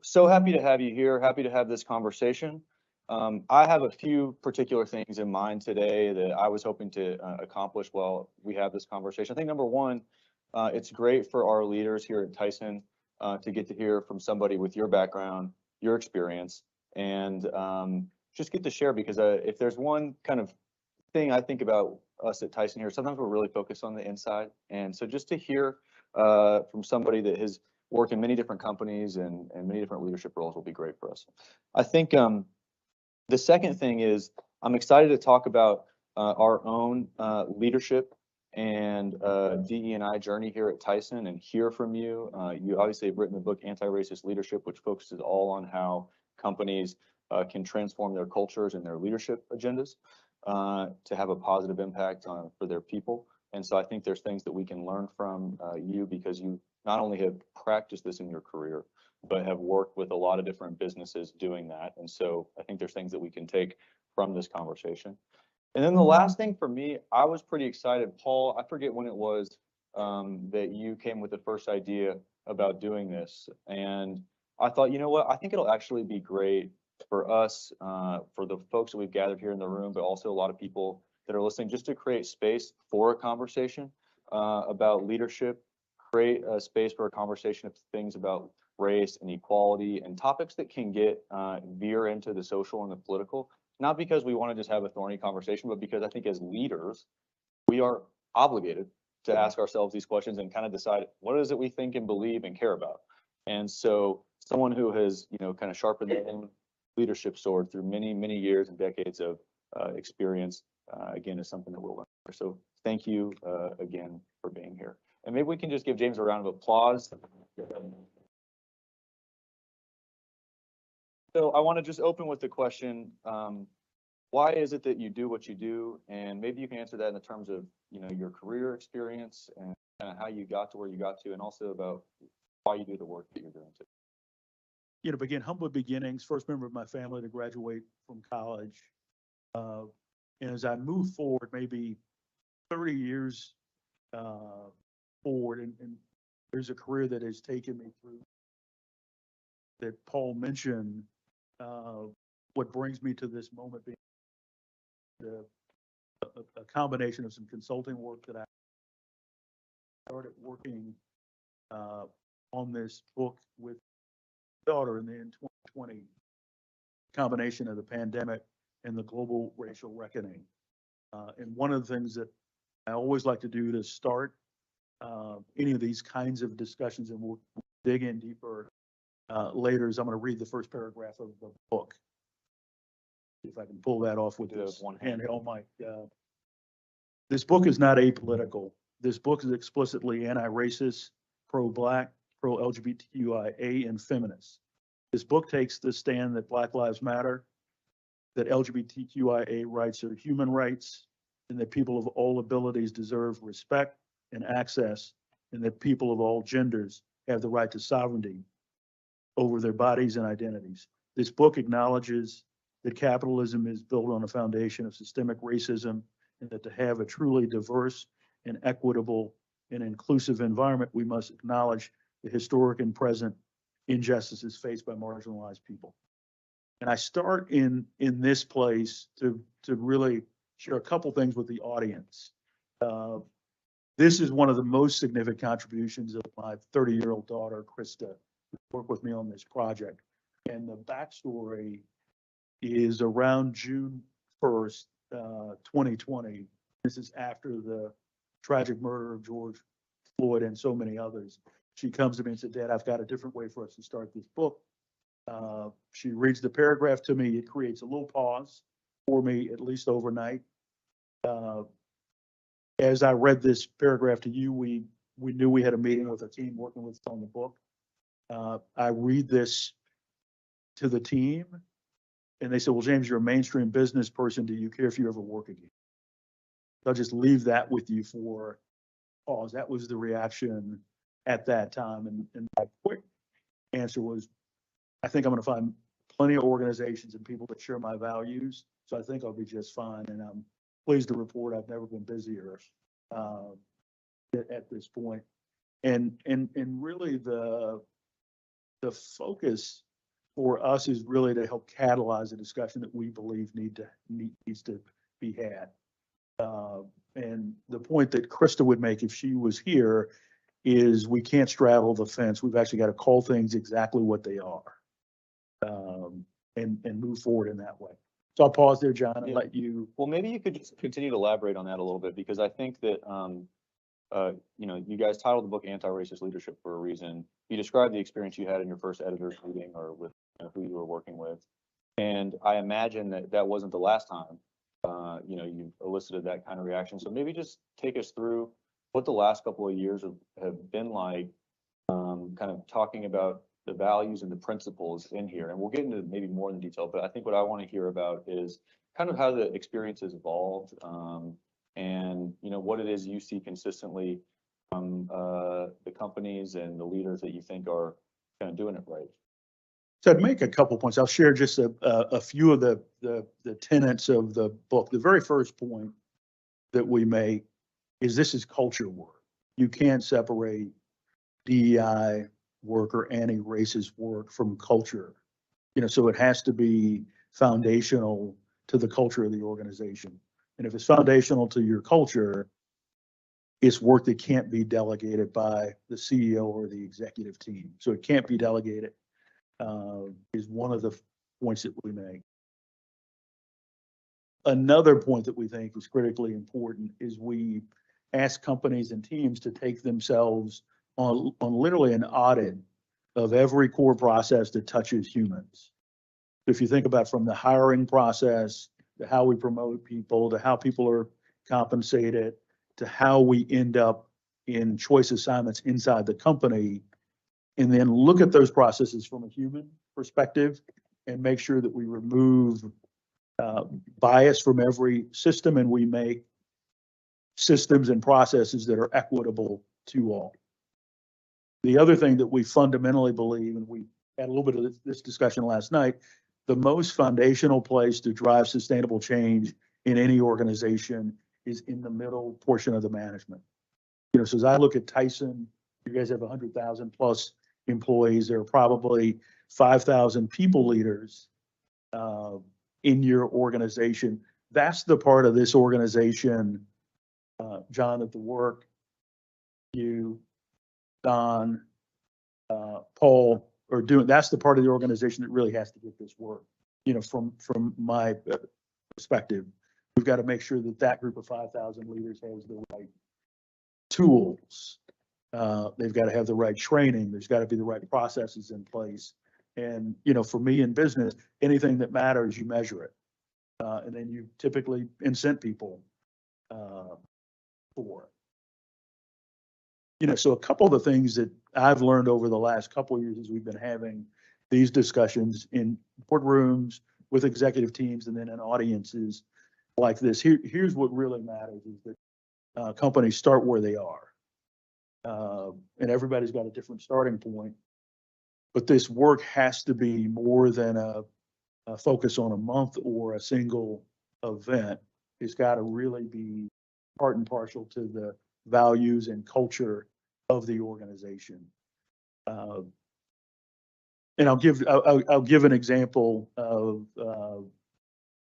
So happy to have you here. Happy to have this conversation. I have a few particular things in mind today that I was hoping to accomplish while we have this conversation. I think number one, it's great for our leaders here at Tyson to get to hear from somebody with your background, your experience, and just get to share because if there's one kind of thing I think about us at Tyson here, sometimes we're really focused on the inside. And so just to hear from somebody that has worked in many different companies and many different leadership roles will be great for us. I think the second thing is I'm excited to talk about our own leadership and DE&I journey here at Tyson and hear from you. You obviously have written the book Anti-Racist Leadership, which focuses all on how companies can transform their cultures and their leadership agendas to have a positive impact for their people. And so I think there's things that we can learn from you because you not only have practiced this in your career, but have worked with a lot of different businesses doing that. And so I think there's things that we can take from this conversation. And then the last thing for me, I was pretty excited. Paul, I forget when it was that you came with the first idea about doing this. And I thought, you know what, I think it'll actually be great for us, for the folks that we've gathered here in the room, but also a lot of people that are listening, just to create space for a conversation about leadership, create a space for a conversation of things about race and equality and topics that can get veer into the social and the political, not because we want to just have a thorny conversation, but because I think as leaders, we are obligated to ask ourselves these questions and kind of decide what is it we think and believe and care about. And so someone who has, kind of sharpened their own leadership sword through many, many years and decades of experience, again, is something that we'll learn. So thank you again for being here. And maybe we can just give James a round of applause. So I want to just open with the question, why is it that you do what you do? And maybe you can answer that in the terms of, your career experience and kind of how you got to where you got to, and also about why you do the work that you're doing too. Begin humble beginnings, first member of my family to graduate from college. And as I move forward, maybe 30 years forward, and there's a career that has taken me through that Paul mentioned. What brings me to this moment being a combination of some consulting work that I started working on this book with my daughter in 2020, combination of the pandemic and the global racial reckoning. And one of the things that I always like to do to start any of these kinds of discussions, and we'll dig in deeper later, is I'm going to read the first paragraph of the book. If I can pull that off with this one handheld mic. This book is not apolitical. This book is explicitly anti-racist, pro-Black, pro-LGBTQIA, and feminist. This book takes the stand that Black Lives Matter, that LGBTQIA rights are human rights, and that people of all abilities deserve respect and access, and that people of all genders have the right to sovereignty over their bodies and identities. This book acknowledges that capitalism is built on a foundation of systemic racism, and that to have a truly diverse and equitable and inclusive environment, we must acknowledge the historic and present injustices faced by marginalized people. And I start in this place to really share a couple things with the audience. This is one of the most significant contributions of my 30-year-old daughter, Krista, who worked with me on this project. And the backstory is around June 1st, 2020. This is after the tragic murder of George Floyd and so many others. She comes to me and said, "Dad, I've got a different way for us to start this book." She reads the paragraph to me. It creates a little pause for me, at least overnight. As I read this paragraph to you, we knew we had a meeting with a team working with us on the book. I read this to the team, and they said, "Well, James, you're a mainstream business person. Do you care if you ever work again?" So I'll just leave that with you for pause. That was the reaction at that time. And my quick answer was, I think I'm going to find plenty of organizations and people that share my values. So I think I'll be just fine. And I'm pleased to report I've never been busier at this point. And really the focus for us is really to help catalyze a discussion that we believe needs to be had. And the point that Krista would make if she was here is we can't straddle the fence. We've actually got to call things exactly what they are, and move forward in that way. So I'll pause there, John, and let you. Well, maybe you could just continue to elaborate on that a little bit, because I think that, you guys titled the book Anti-Racist Leadership for a reason. You described the experience you had in your first editor's meeting or with who you were working with. And I imagine that that wasn't the last time, you elicited that kind of reaction. So maybe just take us through what the last couple of years have been like, kind of talking about the values and the principles in here. And we'll get into maybe more in detail, but I think what I want to hear about is kind of how the experience has evolved, and what it is you see consistently from the companies and the leaders that you think are kind of doing it right. So I'd make a couple points. I'll share just a few of the tenets of the book. The very first point that we make is this is culture work. You can't separate DEI work or anti-racist work from culture. So it has to be foundational to the culture of the organization. And if it's foundational to your culture, it's work that can't be delegated by the CEO or the executive team. So it can't be delegated, is one of the points that we make. Another point that we think is critically important is we ask companies and teams to take themselves on literally an audit of every core process that touches humans. If you think about from the hiring process to how we promote people, to how people are compensated, to how we end up in choice assignments inside the company, and then look at those processes from a human perspective and make sure that we remove bias from every system and we make systems and processes that are equitable to all. The other thing that we fundamentally believe, and we had a little bit of this discussion last night, the most foundational place to drive sustainable change in any organization is in the middle portion of the management. So as I look at Tyson, you guys have 100,000 plus employees. There are probably 5,000 people leaders in your organization. That's the part of this organization, John, that the work you, Don, Paul are doing, that's the part of the organization that really has to get this work. From my perspective, we've got to make sure that that group of 5,000 leaders has the right tools. They've got to have the right training. There's got to be the right processes in place. And, for me in business, anything that matters, you measure it. And then you typically incent people for it. So a couple of the things that I've learned over the last couple of years as we've been having these discussions in boardrooms with executive teams and then in audiences like this, here's what really matters is that companies start where they are. And everybody's got a different starting point. But this work has to be more than a focus on a month or a single event. It's got to really be part and parcel to the values and culture of the organization. And I'll give an example of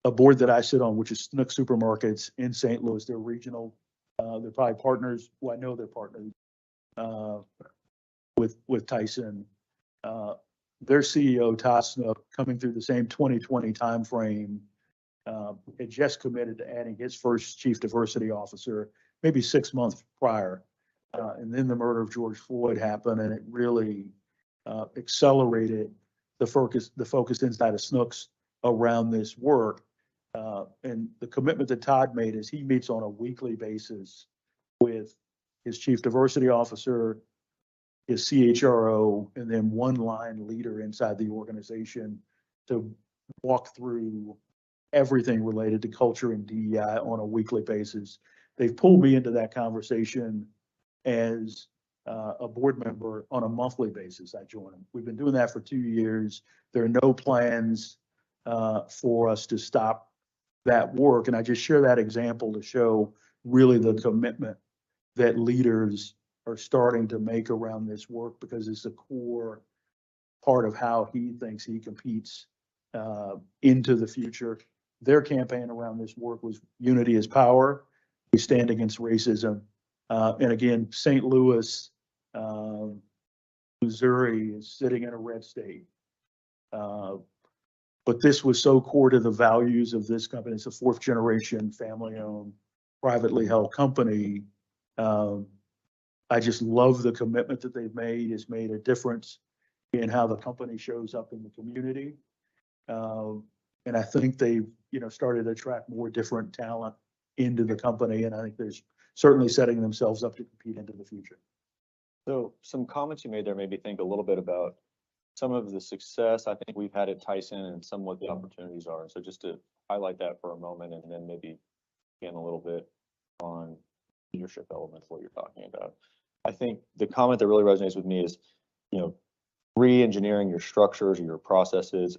a board that I sit on, which is Snook Supermarkets in St. Louis. They're regional. They're probably partners. Well, I know they're partners with Tyson. Their CEO, Todd Snook, coming through the same 2020 timeframe, had just committed to adding his first chief diversity officer maybe 6 months prior. And then the murder of George Floyd happened, and it really accelerated the focus inside of Snooks around this work. And the commitment that Todd made is he meets on a weekly basis with his chief diversity officer, his CHRO, and then one line leader inside the organization to walk through everything related to culture and DEI on a weekly basis. They've pulled me into that conversation as a board member on a monthly basis. I join them. We've been doing that for 2 years. There are no plans for us to stop that work. And I just share that example to show really the commitment that leaders are starting to make around this work, because it's a core part of how he thinks he competes into the future. Their campaign around this work was unity is power. We stand against racism. And again, St. Louis, Missouri is sitting in a red state. But this was so core to the values of this company. It's a fourth generation, family owned, privately held company. I just love the commitment that they've made. It's made a difference in how the company shows up in the community. And I think they've, started to attract more different talent into the company. And I think there's certainly setting themselves up to compete into the future. So some comments you made there made me think a little bit about some of the success I think we've had at Tyson and some what the opportunities are. So just to highlight that for a moment, and then maybe again a little bit on leadership elements, what you're talking about. I think the comment that really resonates with me is, re-engineering your structures, your processes,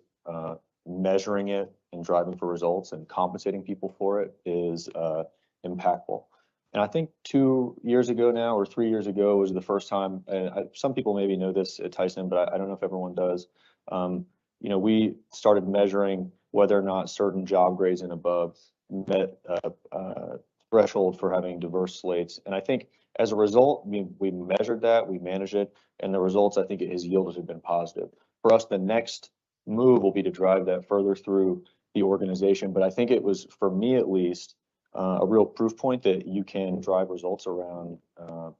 measuring it and driving for results and compensating people for it is impactful. And I think 2 years ago now, or 3 years ago, was the first time, and some people maybe know this at Tyson, but I don't know if everyone does. We started measuring whether or not certain job grades and above met threshold for having diverse slates. And I think as a result, we measured that, we managed it, and the results I think it has yielded have been positive. For us, the next move will be to drive that further through the organization. But I think it was, for me at least, a real proof point that you can drive results around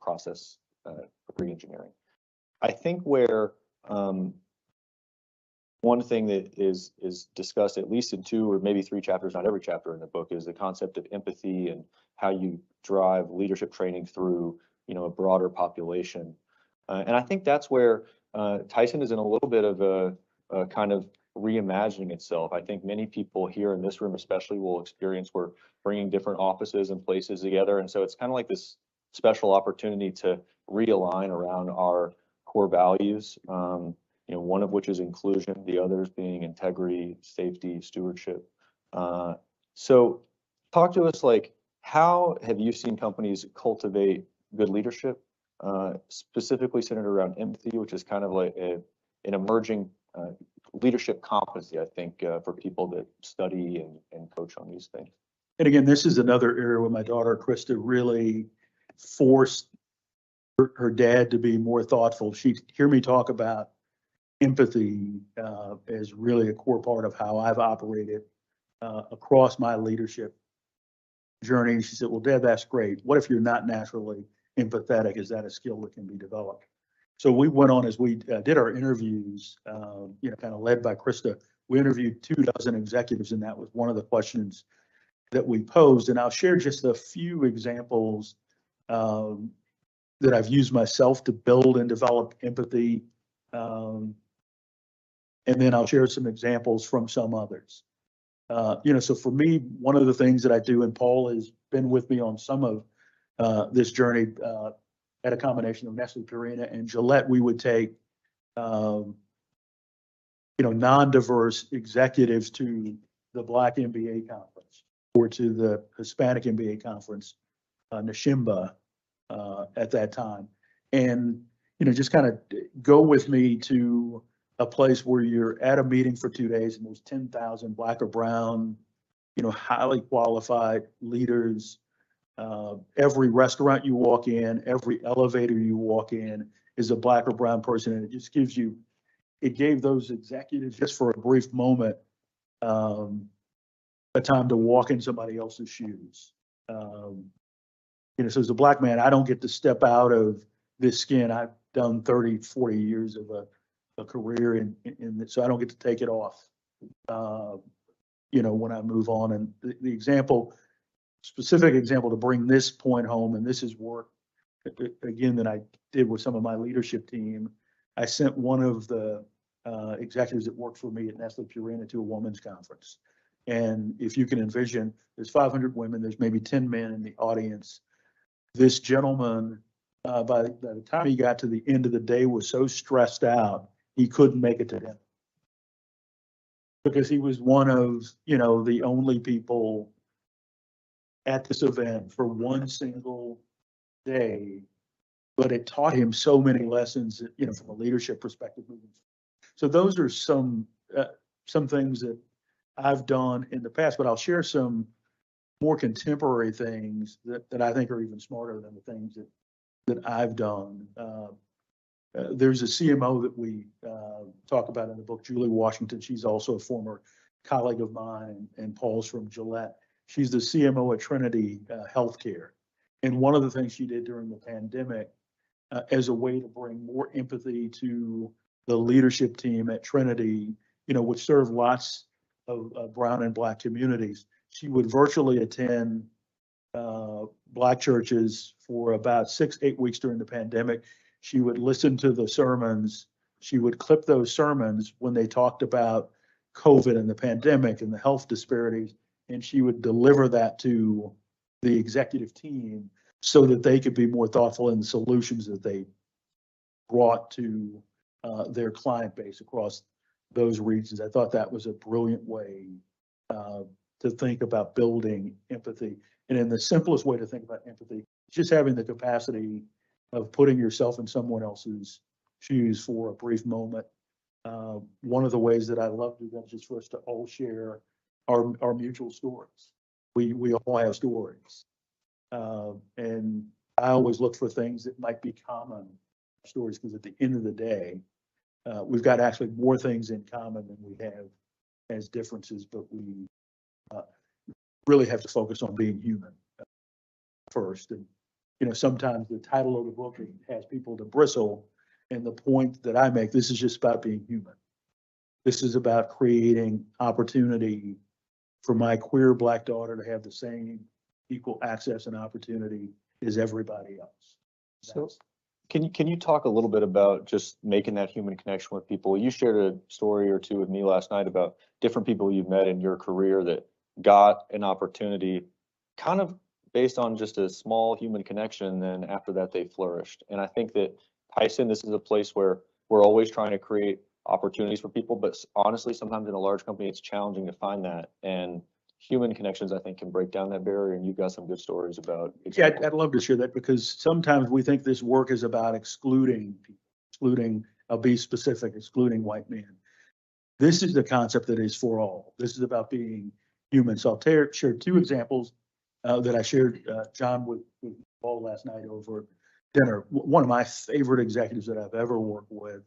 process re-engineering. I think where one thing that is discussed at least in 2 or maybe 3 chapters, not every chapter in the book, is the concept of empathy and how you drive leadership training through a broader population. And I think that's where Tyson is in a little bit of a kind of reimagining itself. I think many people here in this room especially will experience we're bringing different offices and places together. And so it's kind of like this special opportunity to realign around our core values, one of which is inclusion, the others being integrity, safety, stewardship. So talk to us, like, how have you seen companies cultivate good leadership, specifically centered around empathy, which is kind of like an emerging leadership competency, I think, for people that study and coach on these things. And again, this is another area where my daughter, Krista, really forced her dad to be more thoughtful. She'd hear me talk about empathy as really a core part of how I've operated across my leadership journey. And she said, well, Dad, that's great. What if you're not naturally empathetic? Is that a skill that can be developed? So we went on as we did our interviews, kind of led by Krista. We interviewed 24 executives, and that was one of the questions that we posed. And I'll share just a few examples that I've used myself to build and develop empathy. And then I'll share some examples from some others. So for me, one of the things that I do, and Paul has been with me on some of this journey, at a combination of Nestle, Purina, and Gillette, we would take, non-diverse executives to the Black MBA conference or to the Hispanic MBA conference, Nashimba, at that time. And, just kind of go with me to a place where you're at a meeting for 2 days and there's 10,000 Black or brown, highly qualified leaders. Every restaurant you walk in, every elevator you walk in is a Black or brown person. And it just gave those executives, just for a brief moment, a time to walk in somebody else's shoes. So as a Black man, I don't get to step out of this skin. I've done 30, 40 years of a career in so I don't get to take it off, when I move on. And the specific example to bring this point home, and this is work, again, that I did with some of my leadership team. I sent one of the executives that worked for me at Nestle Purina to a women's conference. And if you can envision, there's 500 women, there's maybe 10 men in the audience. This gentleman, by the time he got to the end of the day, was so stressed out, he couldn't make it to dinner. Because he was one of, the only people at this event for one single day, but it taught him so many lessons, from a leadership perspective moving forward. So those are some things that I've done in the past, but I'll share some more contemporary things that I think are even smarter than the things that I've done. There's a CMO that we talk about in the book, Julie Washington. She's also a former colleague of mine, and Paul's from Gillette. She's the CMO at Trinity Healthcare. And one of the things she did during the pandemic as a way to bring more empathy to the leadership team at Trinity, which serve lots of brown and Black communities, she would virtually attend Black churches for about 6-8 weeks during the pandemic. She would listen to the sermons. She would clip those sermons when they talked about COVID and the pandemic and the health disparities, and she would deliver that to the executive team so that they could be more thoughtful in the solutions that they brought to their client base across those regions. I thought that was a brilliant way to think about building empathy. And in the simplest way to think about empathy, just having the capacity of putting yourself in someone else's shoes for a brief moment. One of the ways that I love to do that is for us to all share our mutual stories. We all have stories. And I always look for things that might be common stories, because at the end of the day, we've got actually more things in common than we have as differences, but we really have to focus on being human first. And, sometimes the title of the book has people to bristle. And the point that I make, this is just about being human. This is about creating opportunity for my queer Black daughter to have the same equal access and opportunity as everybody else. So can you talk a little bit about just making that human connection with people? You shared a story or two with me last night about different people you've met in your career that got an opportunity kind of based on just a small human connection, and then after that they flourished. And I think that Tyson, this is a place where we're always trying to create opportunities for people, but honestly, sometimes in a large company, it's challenging to find that. And human connections, I think, can break down that barrier. And you've got some good stories about. Yeah, I'd love to share that, because sometimes we think this work is about excluding people, I'll be specific, excluding white men. This is the concept that is for all. This is about being human. So I'll share two examples that I shared, John, with Paul last night over dinner. One of my favorite executives that I've ever worked with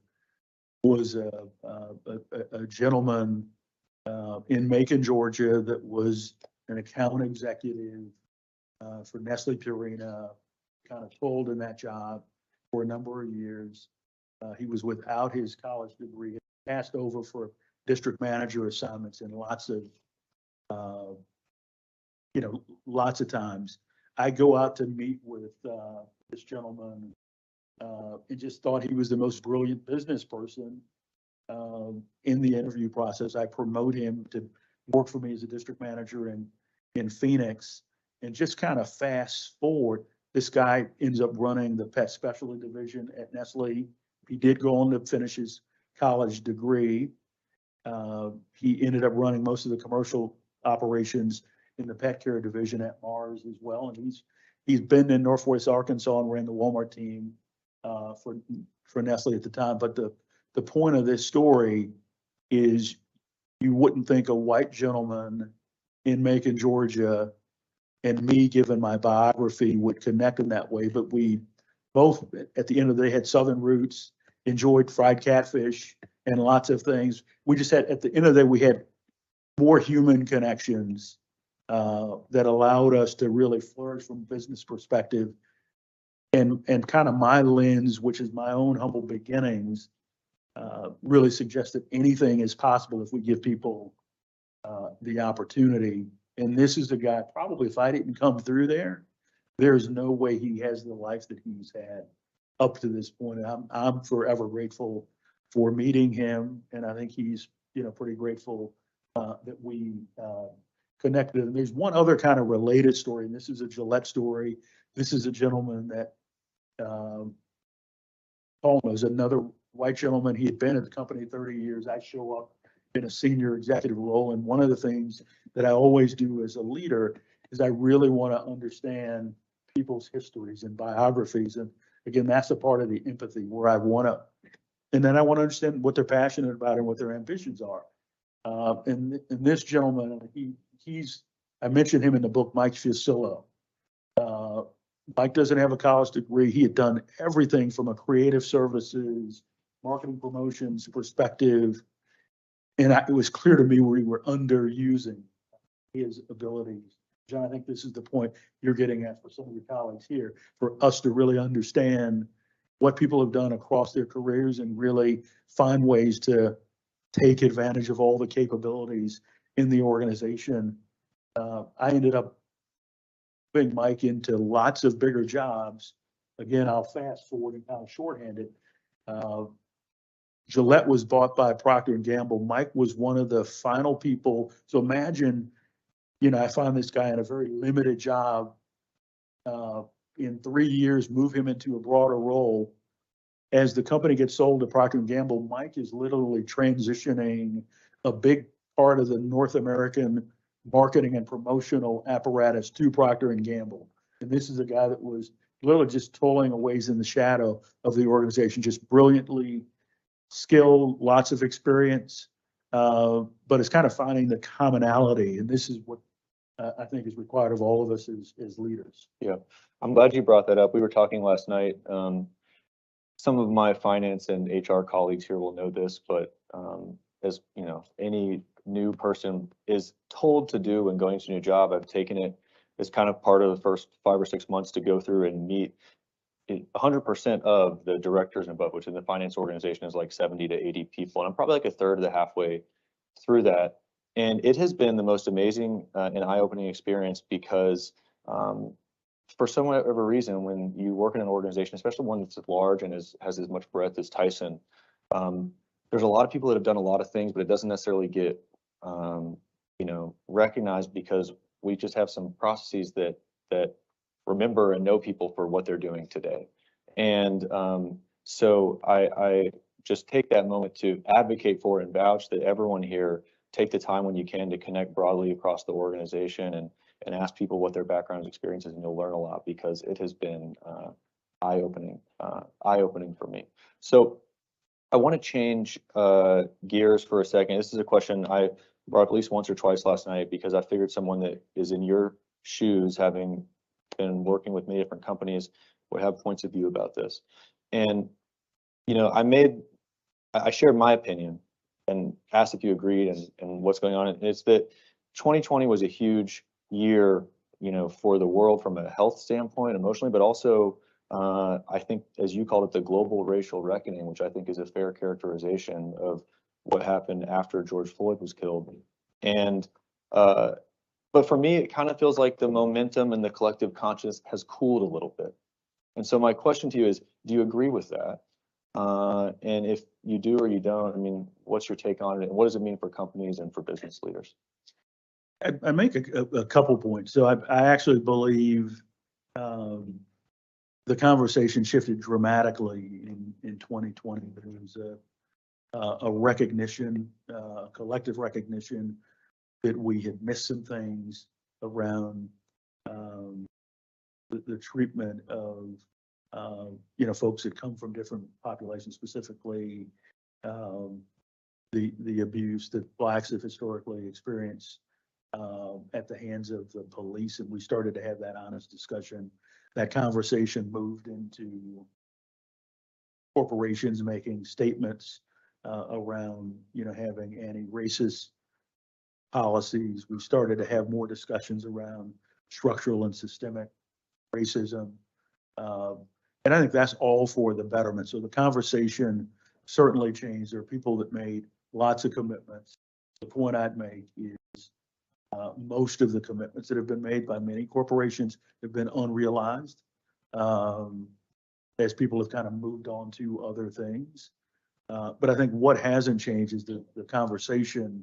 was a gentleman in Macon, Georgia, that was an account executive for Nestle Purina, kind of toiled in that job for a number of years. He was without his college degree, passed over for district manager assignments, and lots of times I go out to meet with this gentleman and just thought he was the most brilliant business person. In the interview process, I promote him to work for me as a district manager in Phoenix. And just kind of fast forward, this guy ends up running the pet specialty division at Nestle. He did go on to finish his college degree. He ended up running most of the commercial operations in the pet care division at Mars as well. And he's been in Northwest Arkansas and ran the Walmart team for Nestle at the time. But the point of this story is, you wouldn't think a white gentleman in Macon, Georgia, and me, given my biography, would connect in that way. But we both, at the end of the day, had Southern roots, enjoyed fried catfish and lots of things. We just had, at the end of the day, we had more human connections that allowed us to really flourish from a business perspective. And kind of my lens, which is my own humble beginnings, really suggests that anything is possible if we give people the opportunity. And this is the guy, probably if I didn't come through there's no way he has the life that he's had up to this point. I'm forever grateful for meeting him. And I think he's, pretty grateful that we connected. And there's one other kind of related story, and this is a Gillette story. This is a gentleman that Paul knows, another white gentleman. He had been at the company 30 years. I show up in a senior executive role. And one of the things that I always do as a leader is I really want to understand people's histories and biographies. And again, that's a part of the empathy, where I want to And then I want to understand what they're passionate about and what their ambitions are. And this gentleman, I mentioned him in the book, Mike Fiacillo. Mike doesn't have a college degree. He had done everything from a creative services, marketing promotions perspective. And it was clear to me where we were underusing his abilities. John, I think this is the point you're getting at for some of your colleagues here, for us to really understand what people have done across their careers and really find ways to take advantage of all the capabilities in the organization. I ended up putting Mike into lots of bigger jobs. Again, I'll fast forward and kind of shorthand it. Gillette was bought by Procter & Gamble. Mike was one of the final people. So imagine, I find this guy in a very limited job. In 3 years, move him into a broader role. As the company gets sold to Procter & Gamble, Mike is literally transitioning a big part of the North American marketing and promotional apparatus to Procter & Gamble. And this is a guy that was literally just toiling away in the shadow of the organization, just brilliantly skilled, lots of experience, but it's kind of finding the commonality. And this is what I think is required of all of us as leaders. Yeah, I'm glad you brought that up. We were talking last night. Some of my finance and HR colleagues here will know this, but as you know, any new person is told to do when going to a new job, I've taken it as kind of part of the first 5 or 6 months to go through and meet 100% of the directors and above, which in the finance organization is like 70 to 80 people. And I'm probably like a third of the halfway through that. And it has been the most amazing and eye-opening experience because for some whatever reason, when you work in an organization, especially one that's large and has as much breadth as Tyson, there's a lot of people that have done a lot of things, but it doesn't necessarily get recognized because we just have some processes that remember and know people for what they're doing today. And so I just take that moment to advocate for and vouch that everyone here take the time when you can to connect broadly across the organization and ask people what their backgrounds, experiences, and you'll learn a lot because it has been eye-opening for me. So I want to change gears for a second. This is a question I brought up at least once or twice last night because I figured someone that is in your shoes, having been working with many different companies, would have points of view about this. And I shared my opinion and asked if you agreed and what's going on. And it's that 2020 was a huge year, for the world from a health standpoint, emotionally, but also I think, as you called it, the global racial reckoning, which I think is a fair characterization of what happened after George Floyd was killed. And but for me, it kind of feels like the momentum and the collective conscience has cooled a little bit. And so my question to you is, do you agree with that? And if you do or you don't, I mean, what's your take on it? And what does it mean for companies and for business leaders? I make a couple points. So I actually believe the conversation shifted dramatically in 2020. There was a recognition, a collective recognition that we had missed some things around the treatment of folks that come from different populations, specifically the abuse that Blacks have historically experienced at the hands of the police. And we started to have that honest discussion. That conversation moved into corporations making statements around, having anti-racist policies. We started to have more discussions around structural and systemic racism. And I think that's all for the betterment. So the conversation certainly changed. There are people that made lots of commitments. The point I'd make is most of the commitments that have been made by many corporations have been unrealized as people have kind of moved on to other things. But I think what hasn't changed is the conversation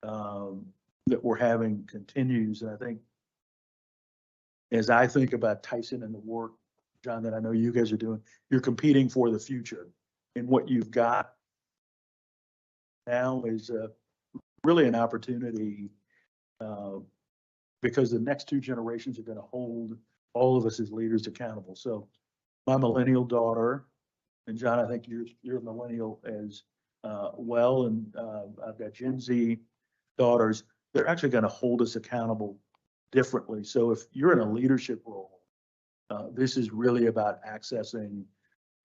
that we're having continues. And I think as I think about Tyson and the work, John, that I know you guys are doing, you're competing for the future. And what you've got now is really an opportunity because the next two generations are going to hold all of us as leaders accountable. So my millennial daughter And John, I think you're a millennial as well, and I've got Gen Z daughters. They're actually going to hold us accountable differently. So if you're in a leadership role, this is really about accessing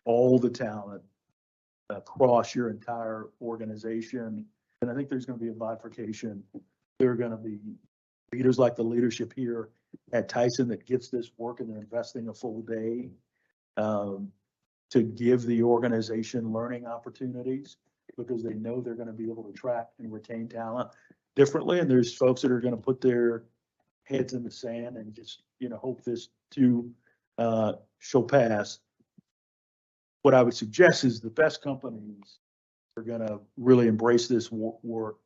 all the talent across your entire organization. And I think there's going to be a bifurcation. There are going to be leaders like the leadership here at Tyson that gets this work and they're investing a full day to give the organization learning opportunities because they know they're going to be able to attract and retain talent differently. And there's folks that are going to put their heads in the sand and just, hope this too shall pass. What I would suggest is the best companies are going to really embrace this work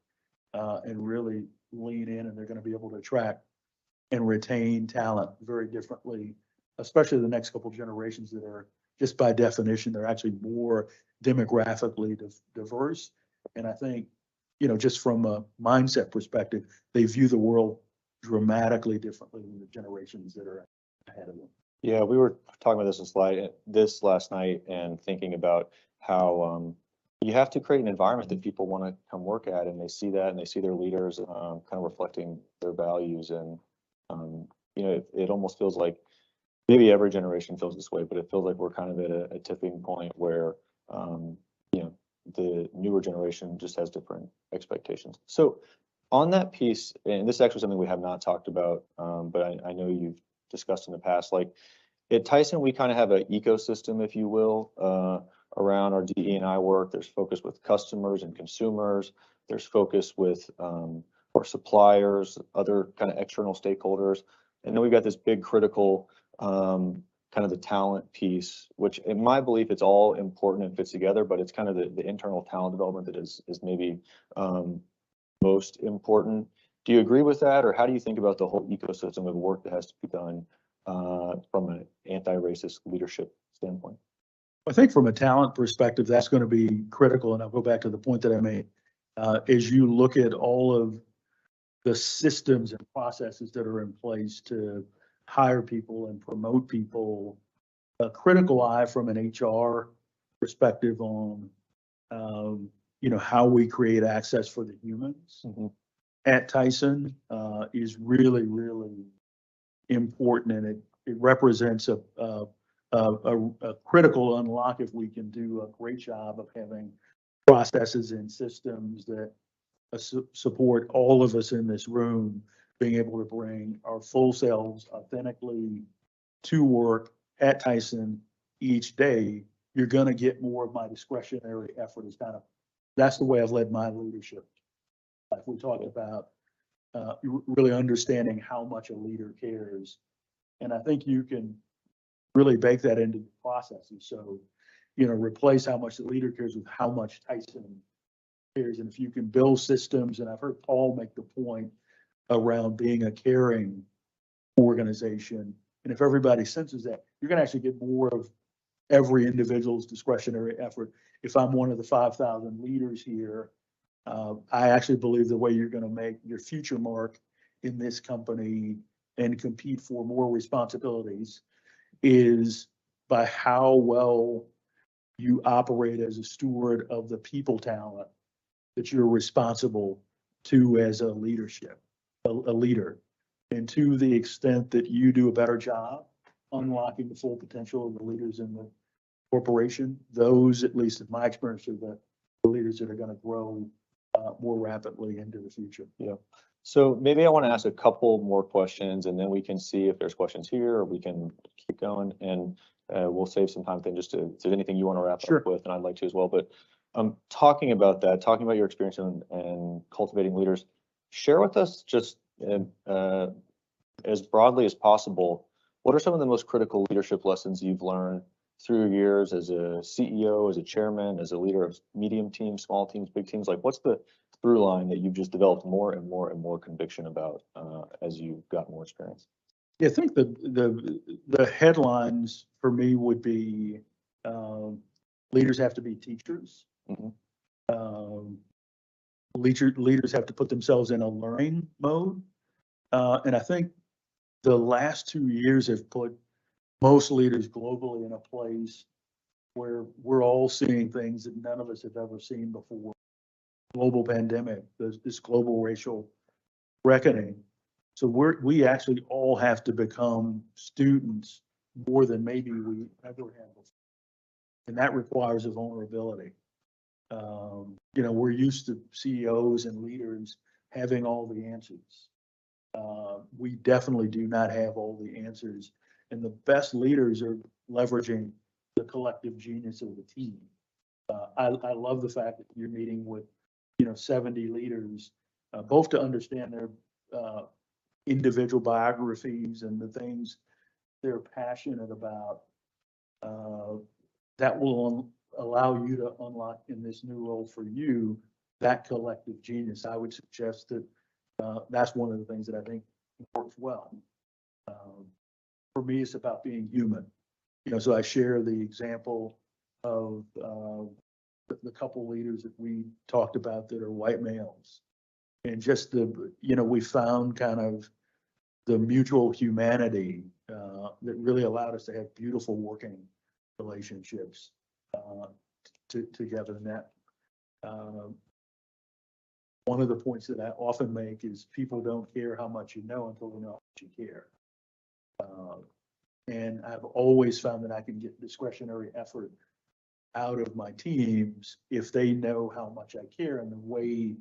and really lean in, and they're going to be able to attract and retain talent very differently, especially the next couple of generations that are just by definition, they're actually more demographically diverse. And I think, just from a mindset perspective, they view the world dramatically differently than the generations that are ahead of them. Yeah, we were talking about this last night and thinking about how you have to create an environment that people want to come work at, and they see that, and they see their leaders kind of reflecting their values. And it almost feels like maybe every generation feels this way, but it feels like we're kind of at a tipping point where the newer generation just has different expectations. So on that piece, and this is actually something we have not talked about, but I know you've discussed in the past, like at Tyson, we kind of have an ecosystem, if you will, around our DE&I work. There's focus with customers and consumers. There's focus with our suppliers, other kind of external stakeholders. And then we've got this big critical kind of the talent piece, which in my belief, it's all important and fits together, but it's kind of the internal talent development that is maybe most important. Do you agree with that? Or how do you think about the whole ecosystem of work that has to be done from an anti-racist leadership standpoint? I think from a talent perspective, that's going to be critical. And I'll go back to the point that I made. As you look at all of the systems and processes that are in place to hire people and promote people, a critical eye from an HR perspective on, how we create access for the humans at Tyson is really, really important. And it represents a critical unlock if we can do a great job of having processes and systems that support all of us in this room being able to bring our full selves authentically to work at Tyson each day. You're going to get more of my discretionary effort. That's the way I've led my leadership. Like we talked about really understanding how much a leader cares. And I think you can really bake that into the processes. So, replace how much the leader cares with how much Tyson cares. And if you can build systems, and I've heard Paul make the point around being a caring organization. And if everybody senses that, you're going to actually get more of every individual's discretionary effort. If I'm one of the 5,000 leaders here, I actually believe the way you're going to make your future mark in this company and compete for more responsibilities is by how well you operate as a steward of the people talent that you're responsible to as a leader. And to the extent that you do a better job unlocking the full potential of the leaders in the corporation, those, at least in my experience, are the leaders that are going to grow more rapidly into the future. Yeah. So maybe I want to ask a couple more questions, and then we can see if there's questions here, or we can keep going, and we'll save some time then just if there's anything you want to wrap up with, and I'd like to as well. But talking about your experience in cultivating leaders, share with us just as broadly as possible, what are some of the most critical leadership lessons you've learned through your years as a CEO, as a chairman, as a leader of medium teams, small teams, big teams? Like, what's the through line that you've just developed more and more and more conviction about as you got more experience? Yeah, I think the headlines for me would be leaders have to be teachers. Leaders have to put themselves in a learning mode. And I think the last 2 years have put most leaders globally in a place where we're all seeing things that none of us have ever seen before. Global pandemic, this global racial reckoning. So we actually all have to become students more than maybe we ever have before. And that requires a vulnerability. We're used to CEOs and leaders having all the answers. We definitely do not have all the answers. And the best leaders are leveraging the collective genius of the team. I love the fact that you're meeting with, 70 leaders, both to understand their individual biographies and the things they're passionate about. That will allow you to unlock in this new role for you that collective genius. I would suggest that that's one of the things that I think works well. For me, it's about being human. So I share the example of the couple leaders that we talked about that are white males, and just we found kind of the mutual humanity that really allowed us to have beautiful working relationships together. And that one of the points that I often make is people don't care how much you know until they know how much you care. And I've always found that I can get discretionary effort out of my teams if they know how much I care. And the way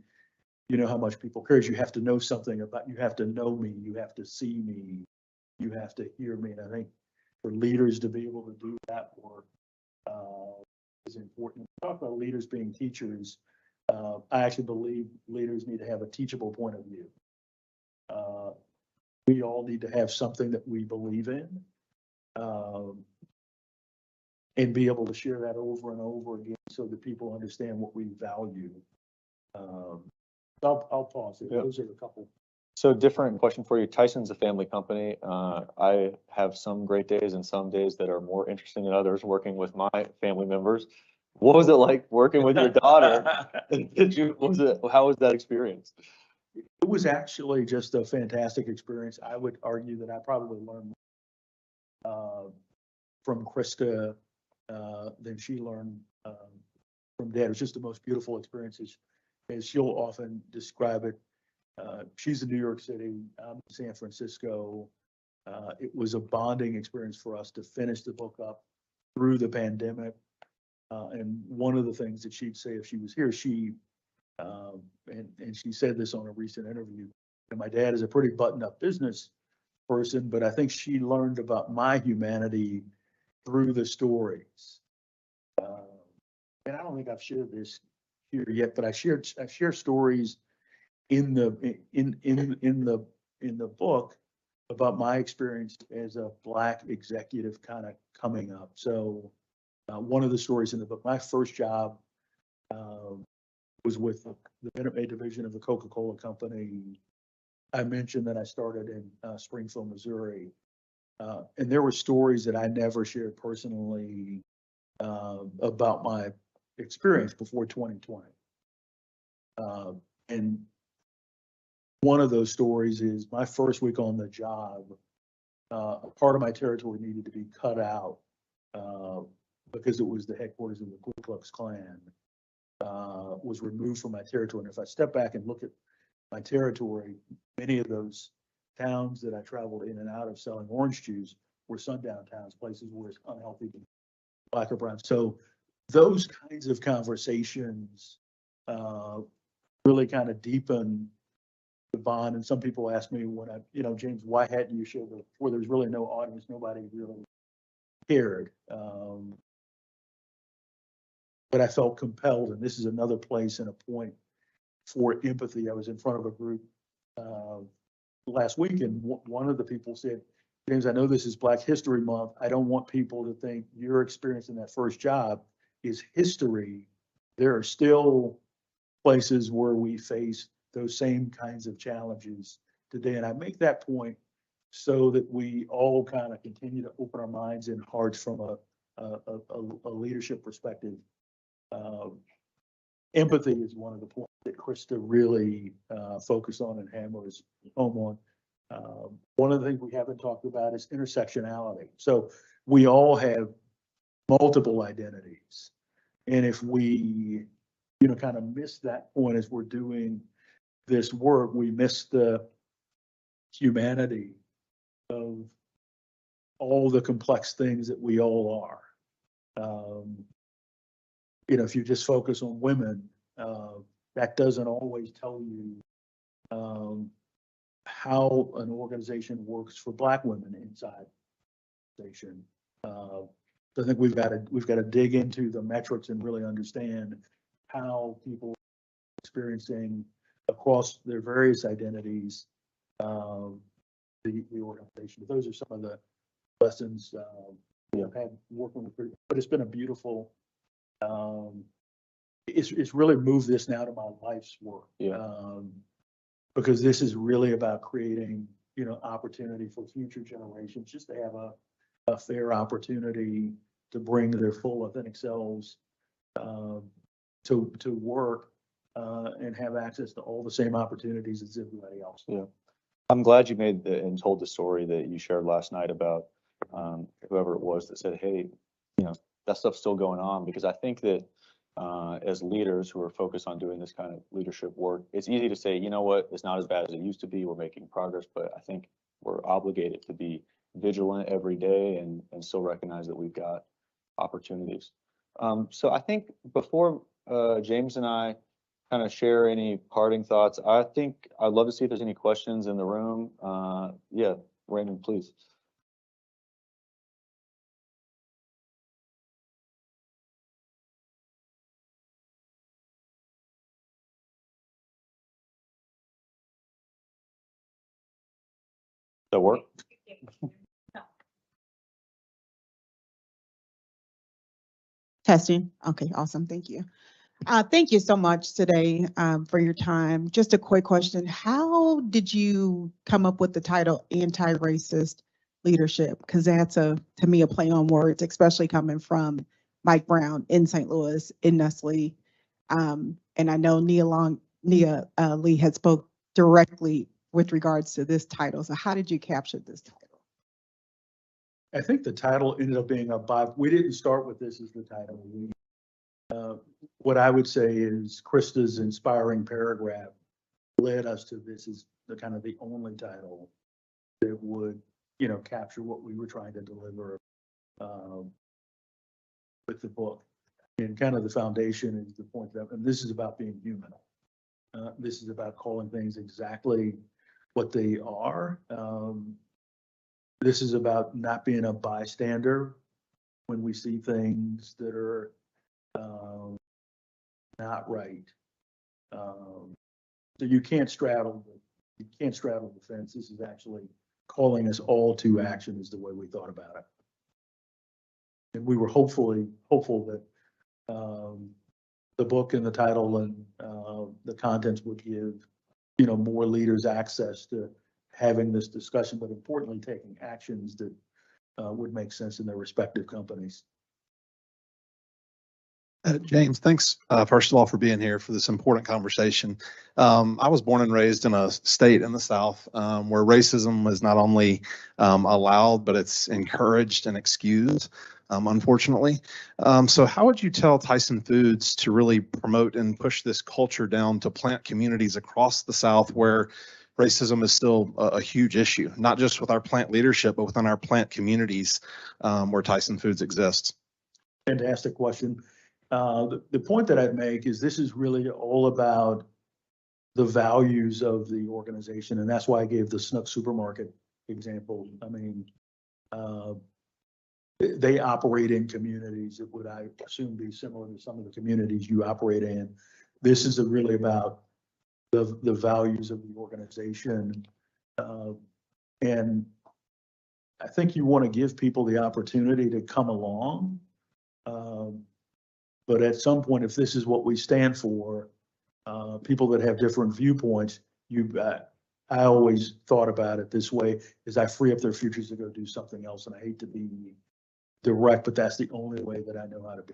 how much people care is you have to know something about, you have to know me, you have to see me, you have to hear me. And I think for leaders to be able to do that work is important. We talk about leaders being teachers. I actually believe leaders need to have a teachable point of view. We all need to have something that we believe in, and be able to share that over and over again so that people understand what we value. I'll pause it. Yeah. Those are a couple. So different question for you. Tyson's a family company. I have some great days and some days that are more interesting than others working with my family members. What was it like working with your daughter? How was that experience? It was actually just a fantastic experience. I would argue that I probably learned from Krista than she learned from Dad. It was just the most beautiful experiences, as she'll often describe it. She's in New York City, I'm in San Francisco. It was a bonding experience for us to finish the book up through the pandemic. And one of the things that she'd say if she was here, and she said this on a recent interview, and my dad is a pretty buttoned-up business person, but I think she learned about my humanity through the stories. And I don't think I've shared this here yet, but I share stories in the book about my experience as a Black executive kind of coming up. So one of the stories in the book, my first job was with the Minute Maid division of the Coca-Cola Company. I mentioned that I started in Springfield, Missouri. And there were stories that I never shared personally about my experience before 2020. And one of those stories is my first week on the job, a part of my territory needed to be cut out because it was the headquarters of the Ku Klux Klan, was removed from my territory. And if I step back and look at my territory, many of those towns that I traveled in and out of selling orange juice were sundown towns, places where it's unhealthy to be Black or brown. So those kinds of conversations really kind of deepen the bond. And some people ask me when James, why hadn't you shared it before? There's really no audience, nobody really cared. But I felt compelled, and this is another place and a point for empathy. I was in front of a group last week, and one of the people said, James, I know this is Black History Month. I don't want people to think your experience in that first job is history. There are still places where we face those same kinds of challenges today. And I make that point so that we all kind of continue to open our minds and hearts from a leadership perspective. Empathy is one of the points that Krista really focused on and hammers home on. One of the things we haven't talked about is intersectionality. So we all have multiple identities. And if we, kind of miss that point as we're doing this work, we miss the humanity of all the complex things that we all are. If you just focus on women, that doesn't always tell you how an organization works for Black women inside the organization. So I think we've got to dig into the metrics and really understand how people are experiencing across their various identities the organization. Those are some of the lessons I've had working with, but it's been a beautiful. It's really moved this now to my life's work. Because this is really about creating, opportunity for future generations, just to have a fair opportunity to bring their full authentic selves to work and have access to all the same opportunities as everybody else. Yeah. I'm glad you made and told the story that you shared last night about whoever it was that said, hey, that stuff's still going on, because I think that as leaders who are focused on doing this kind of leadership work, it's easy to say, you know what, it's not as bad as it used to be. We're making progress, but I think we're obligated to be vigilant every day and still recognize that we've got opportunities. So I think before James and I kind of share any parting thoughts, I think I'd love to see if there's any questions in the room. Yeah, Raymond, please. That work? Testing. Okay, awesome. Thank you. Thank you so much today for your time. Just a quick question. How did you come up with the title Anti-Racist Leadership? Because that's, to me, a play on words, especially coming from Mike Brown in St. Louis, in Nestle. And I know Nia Lee had spoke directly with regards to this title. So how did you capture this title? I think the title ended up being we didn't start with this as the title. What I would say is Krista's inspiring paragraph led us to this as the only title that would, capture what we were trying to deliver with the book. And kind of the foundation is the point that, and this is about being human. This is about calling things exactly what they are. This is about not being a bystander when we see things that are not right. So you can't straddle the fence. This is actually calling us all to action, is the way we thought about it. And we were hopeful that the book and the title and the contents would give more leaders access to having this discussion, but importantly, taking actions that would make sense in their respective companies. James, thanks, first of all, for being here for this important conversation. I was born and raised in a state in the South where racism is not only allowed, but it's encouraged and excused, unfortunately. So how would you tell Tyson Foods to really promote and push this culture down to plant communities across the South where racism is still a huge issue, not just with our plant leadership, but within our plant communities where Tyson Foods exists? Fantastic question. The point that I'd make is this is really all about the values of the organization. And that's why I gave the Snook supermarket example. I mean, they operate in communities that would, I assume, be similar to some of the communities you operate in. This is really about the values of the organization. And I think you want to give people the opportunity to come along. But at some point, if this is what we stand for, people that have different viewpoints, I always thought about it this way, is I free up their futures to go do something else. And I hate to be direct, but that's the only way that I know how to be.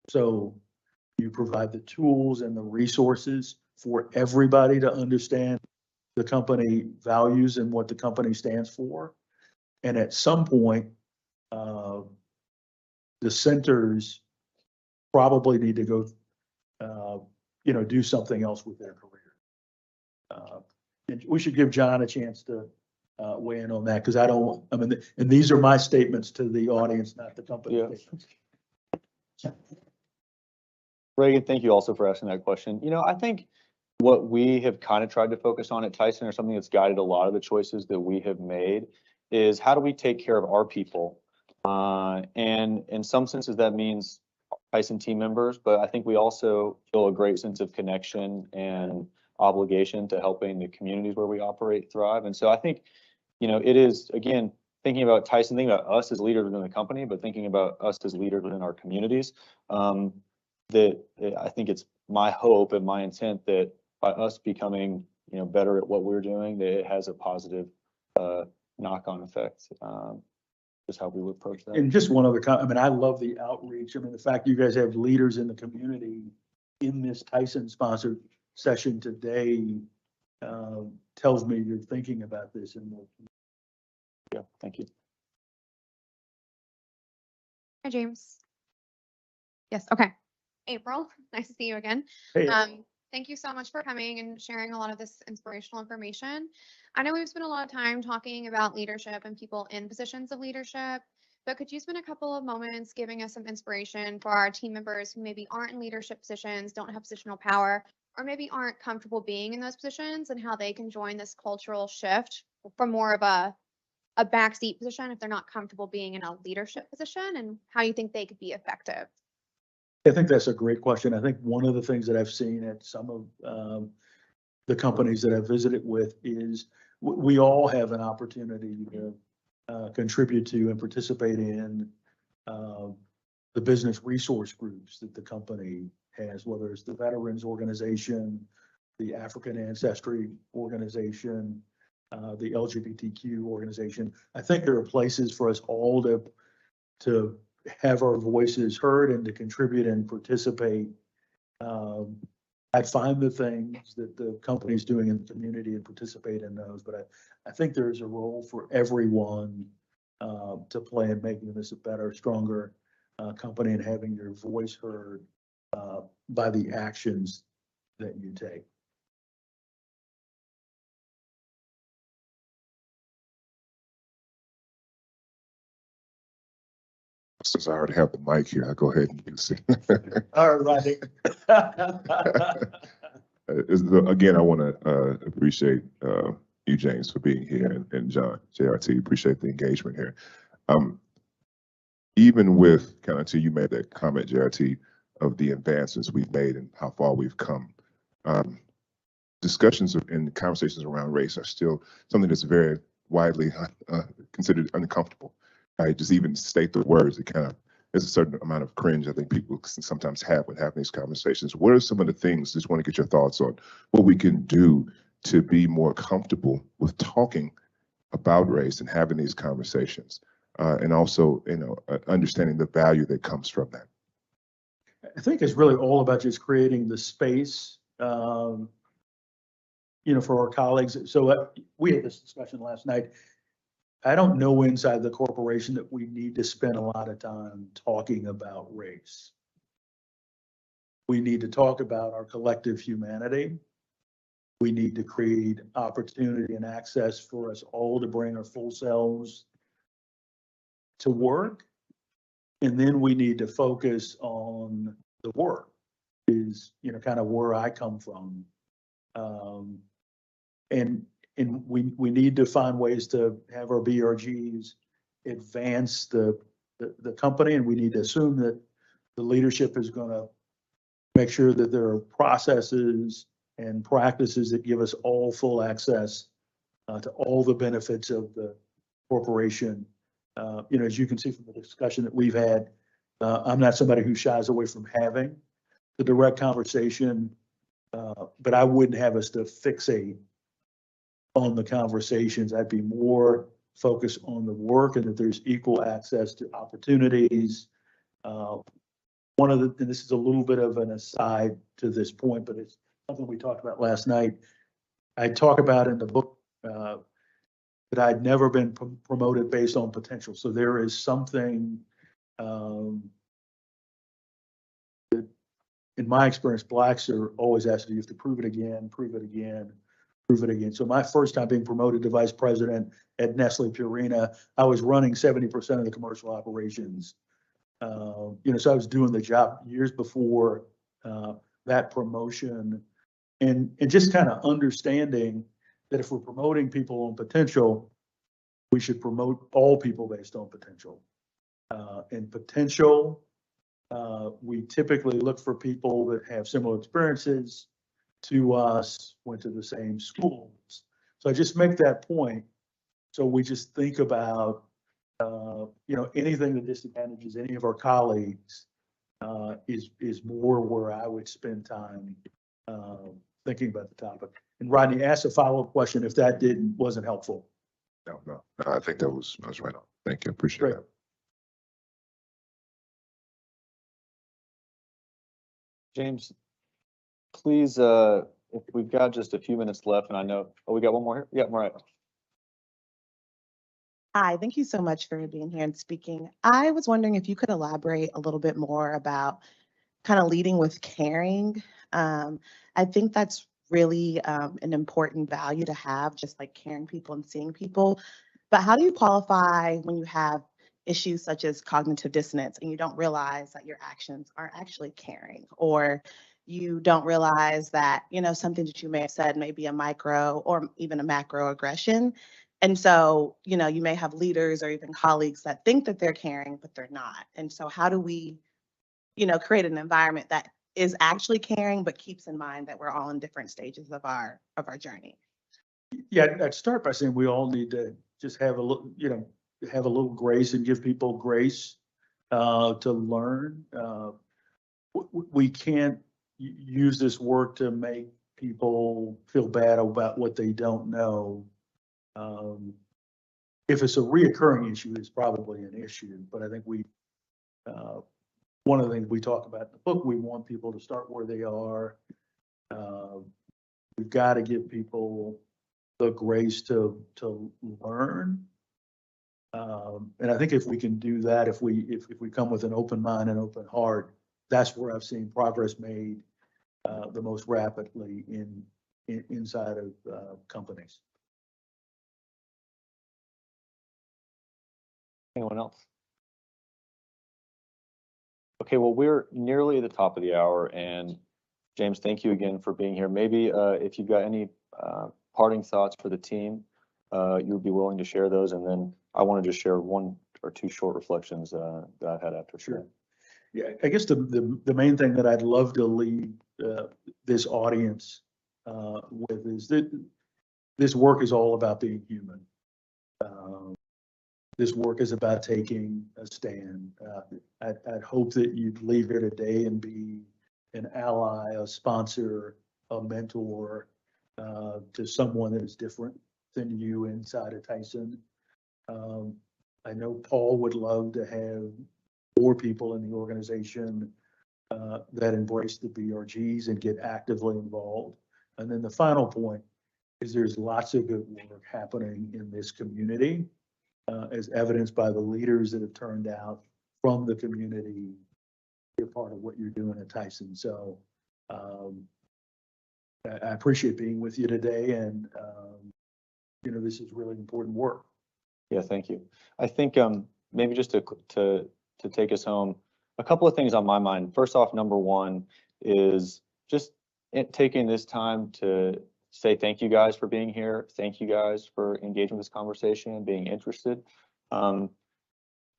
So you provide the tools and the resources for everybody to understand the company values and what the company stands for. And at some point, dissenters probably need to go, do something else with their career. And we should give John a chance to weigh in on that, because and these are my statements to the audience, not the company Yeah. statements. Reagan, thank you also for asking that question. I think what we have kind of tried to focus on at Tyson, or something that's guided a lot of the choices that we have made, is how do we take care of our people? And in some senses, that means Tyson team members, but I think we also feel a great sense of connection and obligation to helping the communities where we operate thrive. And so I think, it is, again, thinking about Tyson, thinking about us as leaders within the company, but thinking about us as leaders within our communities. That I think it's my hope and my intent that by us becoming, better at what we're doing, that it has a positive knock-on effect. Just how we would approach that. And just one other comment, I love the outreach. The fact you guys have leaders in the community in this Tyson sponsored session today tells me you're thinking about this. Yeah, thank you. Hi, James. Yes, okay. April, nice to see you again. Hey, Thank you so much for coming and sharing a lot of this inspirational information. I know we've spent a lot of time talking about leadership and people in positions of leadership, but could you spend a couple of moments giving us some inspiration for our team members who maybe aren't in leadership positions, don't have positional power, or maybe aren't comfortable being in those positions, and how they can join this cultural shift from more of a backseat position if they're not comfortable being in a leadership position, and how you think they could be effective? I think that's a great question. I think one of the things that I've seen at some of the companies that I've visited with is we all have an opportunity to contribute to and participate in the business resource groups that the company has, whether it's the Veterans Organization, the African Ancestry Organization, the LGBTQ organization. I think there are places for us all to have our voices heard and to contribute and participate. I find the things that the company's doing in the community and participate in those, but I think there's a role for everyone to play in making this a better, stronger company, and having your voice heard by the actions that you take. Since I already have the mic here, I'll go ahead and use it. All right. Again, I want to appreciate you, James, for being here, and John, JRT, appreciate the engagement here. Even with kind of until you made that comment, JRT, of the advances we've made and how far we've come, discussions and conversations around race are still something that's very widely considered uncomfortable. I just even state the words, it kind of, there's a certain amount of cringe I think people sometimes have when having these conversations. What are some of the things, just want to get your thoughts on what we can do to be more comfortable with talking about race and having these conversations, and also, understanding the value that comes from that? I think it's really all about just creating the space, for our colleagues. So we had this discussion last night. I don't know inside the corporation that we need to spend a lot of time talking about race. We need to talk about our collective humanity. We need to create opportunity and access for us all to bring our full selves to work. And then we need to focus on the work, is, kind of where I come from. And we need to find ways to have our BRGs advance the company, and we need to assume that the leadership is going to make sure that there are processes and practices that give us all full access to all the benefits of the corporation. As you can see from the discussion that we've had, I'm not somebody who shies away from having the direct conversation, but I wouldn't have us to fixate on the conversations. I'd be more focused on the work and that there's equal access to opportunities. And this is a little bit of an aside to this point, but it's something we talked about last night. I talk about in the book that I'd never been promoted based on potential. So there is something In my experience, blacks are always asked, you have to prove it again, prove it again, prove it again. So my first time being promoted to vice president at Nestle Purina, I was running 70% of the commercial operations. So I was doing the job years before that promotion, and just kind of understanding that if we're promoting people on potential, we should promote all people based on potential. And potential, we typically look for people that have similar experiences to us, went to the same schools. So I just make that point. So we just think about, anything that disadvantages any of our colleagues is more where I would spend time thinking about the topic. And Rodney, ask a follow-up question if that wasn't helpful. No, I think that was right on. Thank you. Appreciate Great. that. James, please, if we've got just a few minutes left, and I know, we got one more here? Yeah, Mariah. Hi, thank you so much for being here and speaking. I was wondering if you could elaborate a little bit more about kind of leading with caring. I think that's really an important value to have, just like caring people and seeing people. But how do you qualify when you have issues such as cognitive dissonance and you don't realize that your actions are actually caring, or you don't realize that, something that you may have said may be a micro or even a macro aggression. And so, you may have leaders or even colleagues that think that they're caring, but they're not. And so how do we, create an environment that is actually caring, but keeps in mind that we're all in different stages of our journey? Yeah, I'd start by saying we all need to just have a little grace and give people grace to learn. We can't use this work to make people feel bad about what they don't know. If it's a reoccurring issue, it's probably an issue, but I think one of the things we talk about in the book, we want people to start where they are. We've got to give people the grace to learn. And I think if we can do that, if we come with an open mind and open heart, that's where I've seen progress made the most rapidly inside of companies. Anyone else? Okay, well, we're nearly at the top of the hour, and James, thank you again for being here. Maybe if you've got any parting thoughts for the team, you'd be willing to share those, and then I want to just share one or two short reflections that I've had after. Sure. Yeah, I guess the main thing that I'd love to leave this audience with is that this work is all about being human. This work is about taking a stand. I'd hope that you'd leave here today and be an ally, a sponsor, a mentor to someone that is different than you inside of Tyson. I know Paul would love to have more people in the organization that embrace the BRGs and get actively involved. And then the final point is there's lots of good work happening in this community, as evidenced by the leaders that have turned out from the community. You're part of what you're doing at Tyson. So I appreciate being with you today, and this is really important work. Yeah, thank you. I think maybe just to take us home, a couple of things on my mind. First off, number one is just taking this time to say thank you guys for being here. Thank you guys for engaging this conversation and being interested. To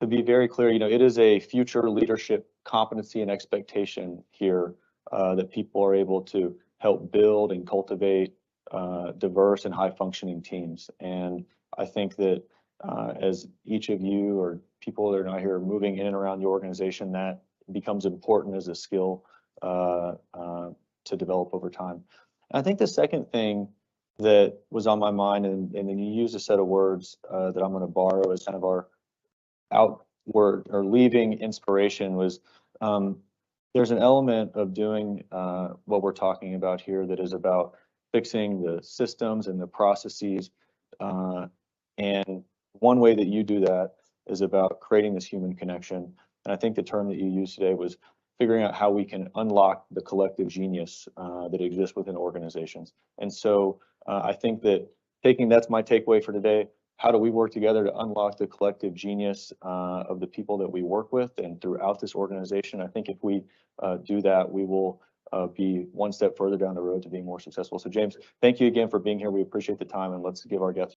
be very clear, it is a future leadership competency and expectation here that people are able to help build and cultivate diverse and high functioning teams. And I think that as each of you or people that are not here are moving in and around the organization, that becomes important as a skill to develop over time. And I think the second thing that was on my mind, and then you used a set of words that I'm going to borrow as kind of our outward or leaving inspiration, was there's an element of doing what we're talking about here that is about fixing the systems and the processes. And one way that you do that is about creating this human connection. And I think the term that you used today was figuring out how we can unlock the collective genius that exists within organizations. And so I think that that's my takeaway for today. How do we work together to unlock the collective genius of the people that we work with and throughout this organization? I think if we do that, we will be one step further down the road to being more successful. So James, thank you again for being here. We appreciate the time, and let's give our guests